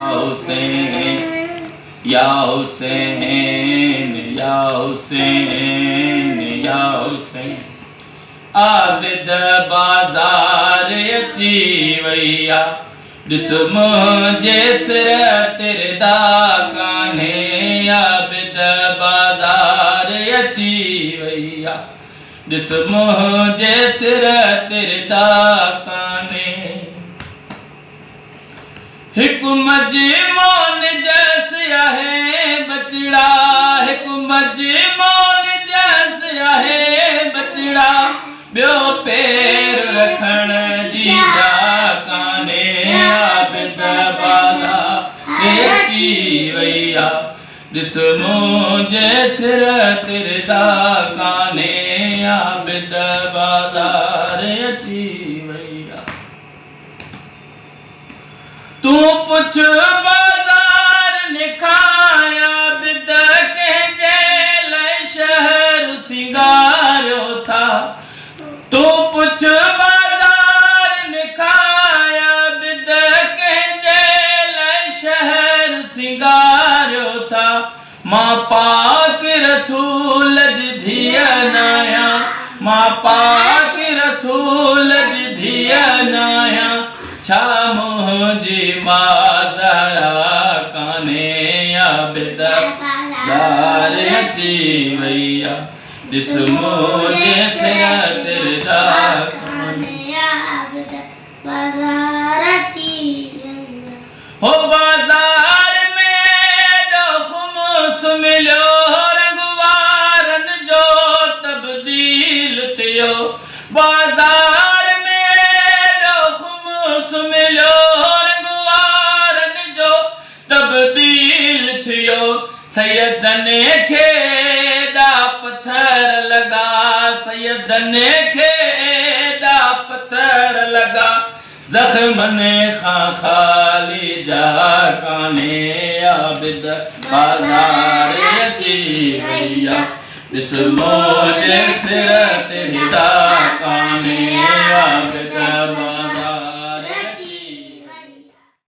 हुसैन या हुसैन या हुसैन या हुसैन। आबिद बाज़ार अची वैया ॾिस मुंहिंजे सिर तिरदा कान्हे। आबिद बाज़ार अची वैया ॾिस मुंहिंजे सिर तिरदा कान्हे। हिक मजमून जैस आहे बचड़ा, हिक मजमून जैस आहे बचड़ा, ॿियो पैर रखण जी जा कान्हे। आबिद बाज़ार अची वैया ॾिस मुंहिंजे सिर तिरदा कान्हे। आबिद बाज़ार अची वैया। तू पुछ बाज़ार निखाया बिद कंहिंजे लाइ शहर सिंगारियो था। तू पुछ बाज़ार निखाया बिद कंहिंजे लाइ शहर सिंगारियो था। मां पाक रसूल जी धीअ नाया, मां पाक रसूल जी धीअ नाया, छा मुंहिंजी माज़रा कान्हे। आबिद बाज़ार अची वैया ॾिस मुंहिंजे सिर तिरदा कान्हे। आबिद बाज़ार अची वैया। हो बाज़ार में ॾोख़ुमस मिलियो, रंग वारनि जो तब्दील थियो। बाज़ार में ॾोख़ुमस मिलियो, रंग वारनि जो तब्दील थियो। सैयदनि खे एॾा पत्थर लॻा, सैयदनि खे एॾा पत्थर लॻा, ज़ख़्मनि खां ख़ाली जा कान्हे। आबिद बाज़ार अची वैया ॾिस मुंहिंजे सिर तिरदा कान्हे। आबिद